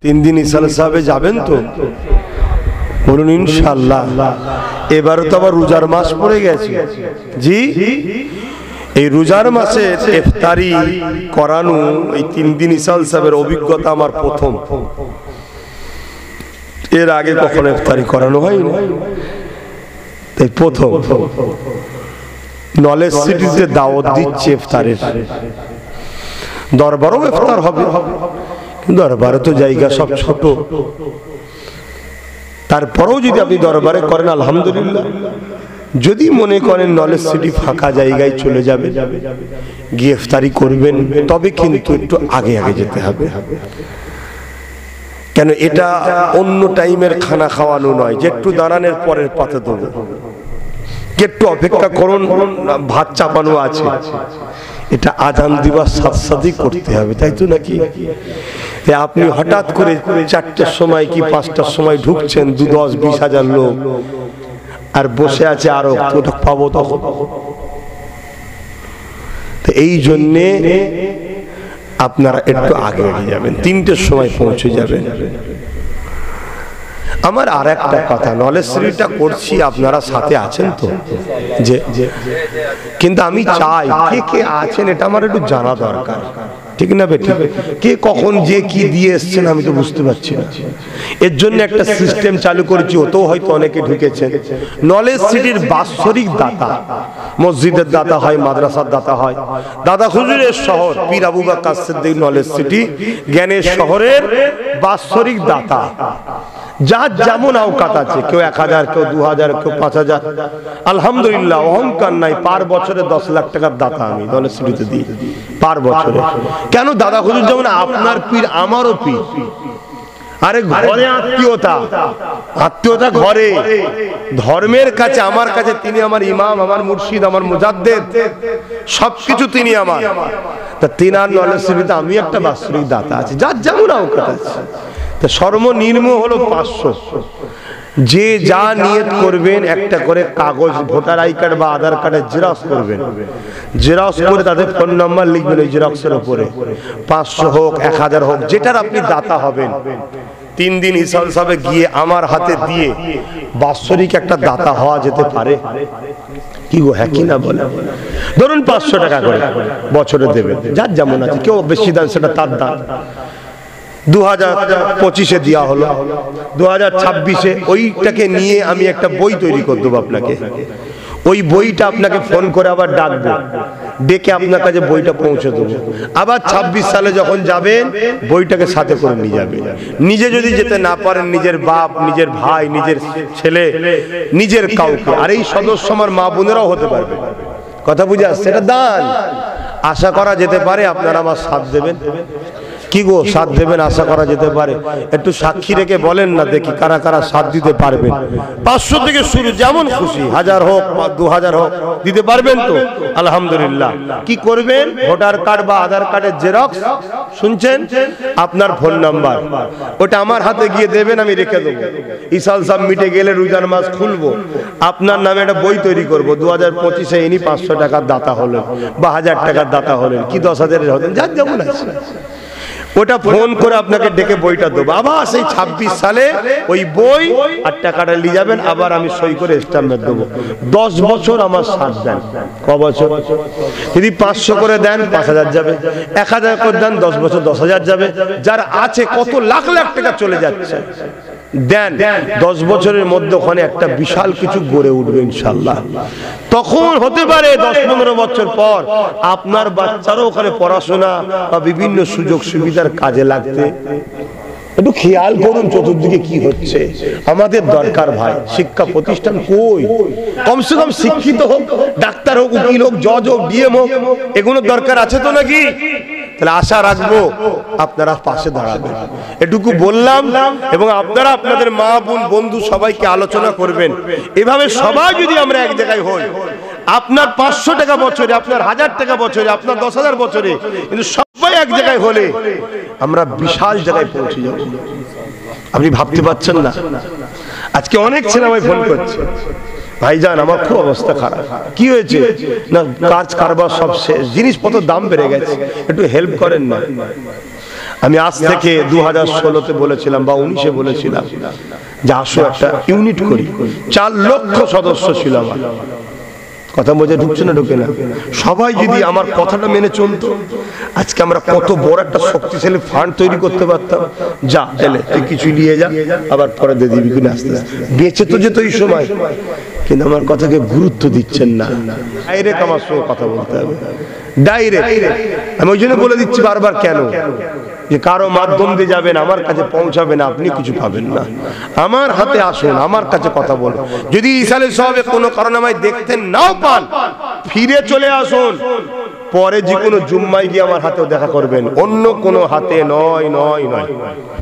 3 দিন ইসাল সাহেবে যাবেন তো? বলুন ইনশাআল্লাহ। এবারে তো আবার রোজার মাস পড়ে গেছে। জি, এই রোজার মাসে ইফতারি করানো এই 3 দিন ইসাল সাহেবের অভিজ্ঞতা আমার প্রথম। এর আগে কখনো ইফতারি করানো হয়নি, তাই প্রথম। নলেজ সিটিতে দাওয়াত দিচ্ছে ইফতারের, দরবারও ইফতার হবে, দরবারে তো জায়গা সব ছোট, তারপরেও যদি আপনি দরবারে করেন আলহামদুলিল্লাহ। যদি মনে করেন নলেজ সিটি ফাঁকা জায়গায় চলে যাবে, গিয়ে ইফতারি করবেন, তবে কিন্তু একটু আগে আগে যেতে হবে। কেন এটা অন্য টাইমের খানা খাওয়ানো নয় যে একটু দাঁড়ানোর পরের পাতে দেবো, একটু অপেক্ষা করুন, ভাত চাপানো আছে। এটা আজান দিবার সাথে সাথেই করতে হবে, তাই তো নাকি? আপনি হঠাৎ করে 4টার সময় কি 5টার সময় ঢুকছেন, 10-20 হাজার লোক আর বসে আছে, আরো ওটা পাবো তখন। এই জন্যে আপনারা একটু আগে এগিয়ে যাবেন, 3টের সময় পৌঁছে যাবেন। আমার আর একটা কথা, নলেজ সিটিটা করছি, আপনারা সাথে আছেন তো? যে কিন্তু আমি চাই কে কে আছেন এটা আমার একটু জানা দরকার, ঠিক না বেটি? কে কখন যে কি দিয়ে এসছেন আমি তো বুঝতে পারছি না। এর জন্য একটা সিস্টেম চালু করেছি, ওতেও হয়তো অনেকে ঢুকেছেন। নলেজ সিটির বাৎসরিক দাতা, মসজিদের দাতা হয়, মাদ্রাসার দাতা হয়, দাদা হুজুরের শহর পীর আবু বকর সিদ্দিক নলেজ সিটি জ্ঞানের শহরের বাৎসরিক দাতা। যার যেমন আওকাত আছে, কেউ 1000, কেউ 2000, কেউ 5000। আলহামদুলিল্লাহ, অহংকার নাই, পার বছরে 10 লাখ টাকার দাতা আমি নলেজ সিটিতে দিই পার বছরে। কেন? দাদা হুজুর যেমন আপনার পীর আমারও পীর। আরে ঘরে আত্মীয়তা, আত্মীয়তা ঘরে, ধর্মের কাছে আমার কাছে তিনি আমার ইমাম, আমার মুর্শিদ, আমার মুজাদ্দেদ, সবকিছু তিনি আমার। তা তিনার নলেজ সিটিতে আমি একটা বাৎসরিক দাতা আছে, যার যেমন আওকাত আছে। তা সর্বনিম্ন হলো 500। যে যা নিয়ত করবেন, একটা করে কাগজ, ভোটার আই কার্ড বা আধার কার্ডের জেরক্স করবেন, জেরক্স করে তাদের ফোন নাম্বার লিখবেন ওই জেরক্সের উপরে। 500 হোক, 1000 হোক, যেটার আপনি দাতা হবেন, 3 দিন ইসাল সাহেবে গিয়ে আমার হাতে দিয়ে বাৎসরিক একটা দাতা হওয়া যেতে পারে। কি গো, হ্যাঁ কি না বলে? ধরুন 500 টাকা করে বছরে দেবেন, যার যেমন আছে। কেউ বেশি দান, সেটা তার দান। 2025-এ দেওয়া হলো, 2026-এ ওইটাকে নিয়ে আমি একটা বই তৈরি করে দেবো আপনাকে। ওই বইটা আপনাকে ফোন করে আবার ডাকবো, ডেকে আপনার কাছে বইটা পৌঁছে দেবো। আবার 26 সালে যখন যাবেন, বইটাকে সাথে করে নিয়ে যাবেন। নিজে যদি যেতে না পারেন, নিজের বাপ, নিজের ভাই, নিজের ছেলে, নিজের কাউকে, আর এই সদস্য আমার মা বোনেরাও হতে পারবে। কথা বুঝে আসছে? এটা দান, আশা করা যেতে পারে আপনারা আমার সাথ দেবেন। কি গো, সাথ দেবেন? আশা করা যেতে পারে। একটু সাক্ষী রেখে বলেন না দেখি কারা কারা সাথ দিতে পারবেন। 500 থেকে শুরু, যেমন খুশি, 1000 হোক, 2000 হোক, দিতে পারবেন তো? আলহামদুলিল্লাহ। কি করবেন? ভোটার কার্ড বা আধার কার্ডের জেরক্স, শুনছেন, আপনার ফোন নাম্বার, ওটা আমার হাতে গিয়ে দেবেন, আমি রেখে দেবো। ইসাল সাহেব মিটে গেলে রোজার মাস খুলবো, আপনার নামে একটা বই তৈরি করবো। 2025-এ ইনি 500 টাকার দাতা হলেন বা 1000 টাকার দাতা হলেন, কি 10,000-এর হলেন, যার যেমন আছে। ওটা ফোন করে আপনাকে ডেকে বইটা দেবো। আবার সেই 26 সালে ওই বই আর টাকাটা নিয়ে যাবেন, আবার আমি সই করে স্ট্যাম্প দেবো। 10 বছর আমার সাথ দেন। ক বছর? যদি 500 করে দেন 5000 যাবে, 1000 করে দেন 10 বছর 10,000 যাবে। যার আছে কত লাখ লাখ টাকা চলে যাচ্ছে, দেন। 10 বছরের মধ্যে ওখানে একটা বিশাল কিছু গড়ে উঠবে ইনশাআল্লাহ। তখন হতে পারে 10-15 বছর পর আপনার বাচ্চারও ওখানে পড়াশোনা বা বিভিন্ন সুযোগ সুবিধার কাজে লাগতে। একটু খেয়াল করুন চতুর্দিকে কি হচ্ছে। আমাদের দরকার ভাই, শিক্ষা প্রতিষ্ঠান কই? কমসে কম শিক্ষিত হোক, ডাক্তার হোক, উকিল হোক, জজ হোক, ডিএম হোক, এগুলোর দরকার আছে তো নাকি? তাহলে আশা রাখবো আপনারা পাশে দাঁড়াবেন। এটুকু বললাম, এবং আপনারা আপনাদের মা বোন বন্ধু সবাইকে আলোচনা করবেন। এভাবে সবাই যদি আমরা এক জায়গায় হই, আপনার 500 টাকা বছরে, আপনার 1000 টাকা বছরে, আপনার 10,000 বছরে, কিন্তু সবাই এক জায়গায় হলে আমরা বিশাল জায়গায় পৌঁছে যাব। আপনি ভাবতে পারছেন না? আজকে অনেক ছেলে আমায় ফোন করছে, ভাইজান আমার খুব অবস্থা খারাপ। কি হয়েছে? না কাজ কারবার সব শেষ, জিনিসপত্র দাম বেড়ে গেছে, একটু হেল্প করেন না। আমি আজ থেকে 2016-তে বলেছিলাম বা 19-এ বলেছিলাম যে আসো একটা ইউনিট করি। 4 লক্ষ সদস্য ছিল আমার। কথা বোঝা ঢুকছে না ঢুকে না? সবাই যদি আমার কথাটা মেনে চলতো, আজকে আমরা কত বড় একটা শক্তিশালী ফান্ড তৈরি করতে পারতাম। যা এলে তুই কিছু নিয়ে যা, আবার পরে দিয়ে দিবি কিনা, আস্তে আস্তে বেঁচে তো যেত এই সময়। কিন্তু আমার কথাকে গুরুত্ব দিচ্ছেন না। ডাইরেক্ট আমার সঙ্গে কথা বলতে হবে, ডাইরেক্ট। আমি ওই জন্য বলে দিচ্ছি বারবার, কেন যে কারো মাধ্যম দিয়ে যাবেন, আমার কাছে পৌঁছাবে না, আপনি কিছু পাবেন না। আমার হাতে আসুন, আমার কাছে কথা বলুন। যদি ইসালে সাহেব কোনো কারণে আমায় দেখতে নাও পান, ফিরে চলে আসুন। পরে যে কোনো জুম্মায় গিয়ে আমার হাতেও দেখা করবেন, অন্য কোনো হাতে নয়।